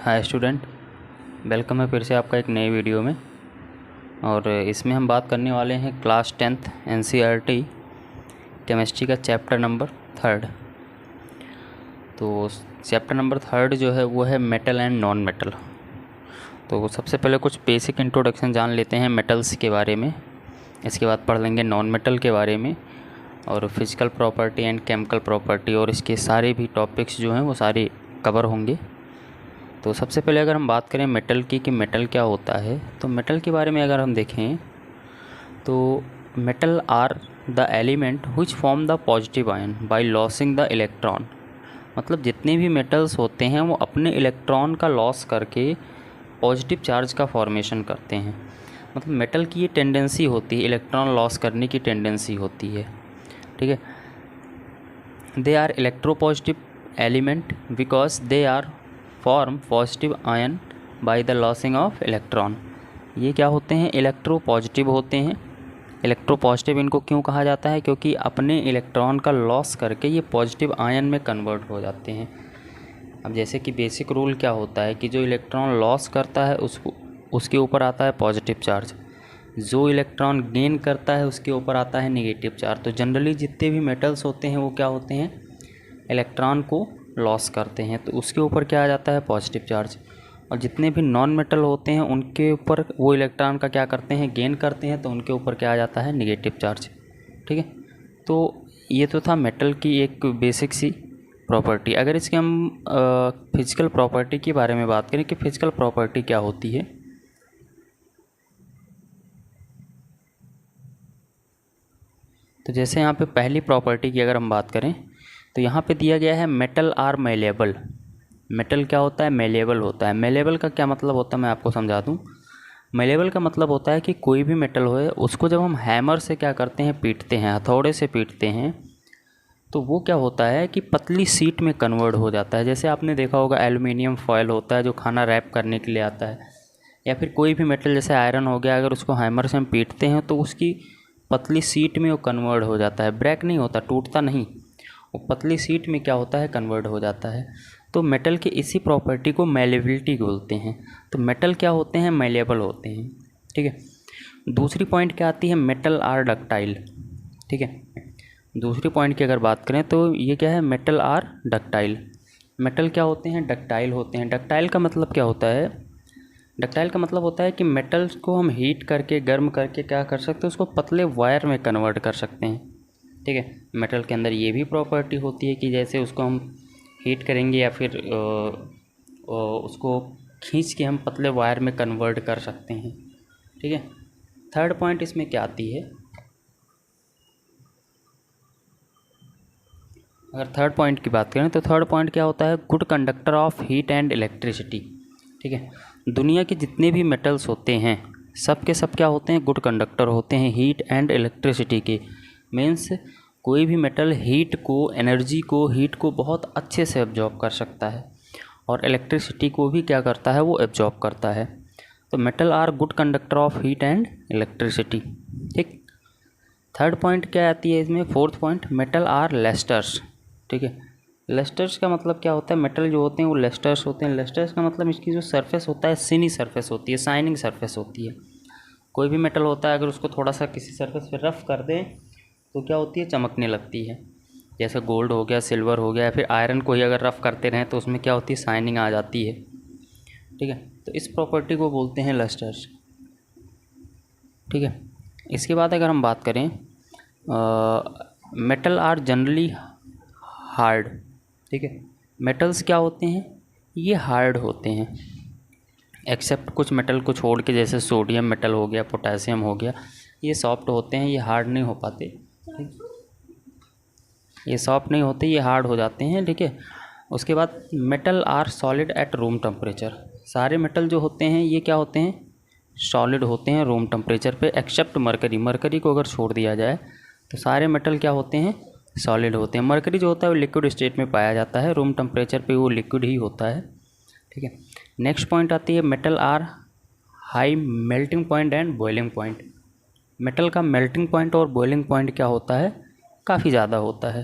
Hi student, welcome है फिर से आपका एक नए वीडियो में। और इसमें हम बात करने वाले हैं क्लास 10th NCERT केमिस्ट्री का चैप्टर नंबर 3। तो चैप्टर नंबर 3 जो है वो है मेटल एंड नॉन मेटल। तो सबसे पहले कुछ बेसिक इंट्रोडक्शन जान लेते हैं मेटल्स के बारे में। इसके बाद पढ़ लेंगे नॉन मेटल के बारे में और physical property and chemical property, और इसके सारे भी टॉपिक्स जो हैं वो सारे कवर होंगे। तो सबसे पहले अगर हम बात करें मेटल की कि मेटल क्या होता है, तो मेटल के बारे में अगर हम देखें तो metal are the element which form the positive ion by losing the electron. मतलब जितने भी मेटल्स होते हैं वो अपने इलेक्ट्रॉन का लॉस करके पॉजिटिव चार्ज का फॉर्मेशन करते हैं। मतलब मेटल की ये टेंडेंसी होती है, इलेक्ट्रॉन लॉस करने की टेंडेंसी होती है। ठीक है, they are electropositive element because they are form positive ion by the losing of electron. ये क्या होते हैं? इलेक्ट्रो पॉजिटिव होते हैं। इलेक्ट्रो पॉजिटिव इनको क्यों कहा जाता है? क्योंकि अपने इलेक्ट्रॉन का लॉस करके ये पॉजिटिव आयन में कन्वर्ट हो जाते हैं। अब जैसे कि बेसिक रूल क्या होता है कि जो इलेक्ट्रॉन लॉस करता है उसके ऊपर आता है पॉजिटिव चार्ज, जो इलेक्ट्रॉन गेन करता है उसके ऊपर आता है नेगेटिव चार्ज। तो जनरली जितने भी मेटल्स होते हैं वो क्या होते हैं? इलेक्ट्रॉन को लॉस करते हैं, तो उसके ऊपर क्या आ जाता है? Positive charge. और जितने भी नॉन मेटल होते हैं उनके ऊपर वो इलेक्ट्रॉन का क्या करते हैं? गेन करते हैं, तो उनके ऊपर क्या आ जाता है? Negative charge. ठीक है, तो ये तो था मेटल की एक बेसिक सी प्रॉपर्टी। अगर इसके हम फिजिकल प्रॉपर्टी के बारे में बात करें कि फिजिकल प्रॉपर्टी क्या होती है, तो जैसे यहाँ पे पहली प्रॉपर्टी की अगर हम बात करें तो यहाँ पे दिया गया है मेटल आर मेलेबल। मेटल क्या होता है? मेलेबल होता है। मेलेबल का क्या मतलब होता है मैं आपको समझा दूँ। मेलेबल का मतलब होता है कि कोई भी मेटल हो उसको जब हम हैमर से क्या करते हैं? पीटते हैं, हथौड़े से पीटते हैं, तो वो क्या होता है कि पतली शीट में कन्वर्ट हो जाता है। जैसे आपने देखा होगा एल्युमिनियम फॉयल होता है जो खाना रैप करने के लिए आता है, या फिर कोई भी मेटल जैसे आयरन हो गया, अगर उसको हैमर से हम पीटते हैं तो उसकी पतली शीट में वो कन्वर्ट हो जाता है। ब्रेक नहीं होता, टूटता नहीं, वो पतली शीट में क्या होता है? कन्वर्ट हो जाता है। तो मेटल की इसी प्रॉपर्टी को मेलेबिलिटी बोलते हैं। तो मेटल क्या होते हैं? मेलेबल होते हैं। ठीक है, दूसरी पॉइंट क्या आती है? Metal are ductile. ठीक है, दूसरी पॉइंट की अगर बात करें तो ये क्या है? Metal are ductile. मेटल क्या होते हैं? डक्टाइल होते हैं। डक्टाइल का मतलब क्या होता है? डक्टाइल का मतलब होता है कि मेटल्स को हम हीट करके, गर्म करके क्या कर सकते हैं? उसको पतले वायर में कन्वर्ट कर सकते हैं। ठीक है, मेटल के अंदर ये भी प्रॉपर्टी होती है कि जैसे उसको हम हीट करेंगे या फिर उसको खींच के हम पतले वायर में कन्वर्ट कर सकते हैं। ठीक है, थर्ड पॉइंट इसमें क्या आती है? अगर थर्ड पॉइंट की बात करें तो थर्ड पॉइंट क्या होता है? Good conductor of heat and electricity. ठीक है, दुनिया के जितने भी मेटल्स होते हैं सब के सब क्या होते हैं? गुड कंडक्टर होते हैं हीट एंड इलेक्ट्रिसिटी के। मीन्स कोई भी मेटल हीट को, एनर्जी को, हीट को बहुत अच्छे से एब्जॉर्ब कर सकता है और इलेक्ट्रिसिटी को भी क्या करता है? वो एब्जॉर्ब करता है। तो metal are good conductor of heat and electricity. ठीक, थर्ड पॉइंट क्या आती है इसमें? Fourth point, metal are lustrous. ठीक है, लेस्टर्स का मतलब क्या होता है? मेटल जो होते हैं वो लेस्टर्स होते हैं। लेस्टर्स का मतलब इसकी जो सरफेस होता है सिनी सरफेस होती है, शाइनिंग सरफेस होती है। कोई भी मेटल होता है अगर उसको थोड़ा सा किसी सरफेस पे रफ़ कर दें तो क्या होती है? चमकने लगती है। जैसे गोल्ड हो गया, सिल्वर हो गया, या फिर आयरन को ही अगर रफ़ करते रहें तो उसमें क्या होती है? शाइनिंग आ जाती है। ठीक है, तो इस प्रॉपर्टी को बोलते हैं लस्टर्स। ठीक है, इसके बाद अगर हम बात करें मेटल आर जनरली हार्ड। ठीक है, मेटल्स क्या होते हैं? ये हार्ड होते हैं, एक्सेप्ट कुछ मेटल को छोड़ के, जैसे सोडियम मेटल हो गया, पोटेशियम हो गया, ये सॉफ्ट होते हैं, ये हार्ड नहीं हो पाते। ये सॉफ्ट नहीं होते, ये हार्ड हो जाते हैं। ठीक है, उसके बाद metal are solid at room temperature. सारे मेटल जो होते हैं ये क्या होते हैं? सॉलिड होते हैं रूम टेम्परेचर पे, एक्सेप्ट मरकरी। मरकरी को अगर छोड़ दिया जाए तो सारे मेटल क्या होते हैं? सॉलिड होते हैं। मरकरी जो होता है वो लिक्विड स्टेट में पाया जाता है, रूम टेम्परेचर पे वो लिक्विड ही होता है। ठीक है, नेक्स्ट पॉइंट आती है metal are high melting point and boiling point. Metal का मेल्टिंग पॉइंट और बॉइलिंग पॉइंट क्या होता है? काफ़ी ज़्यादा होता है।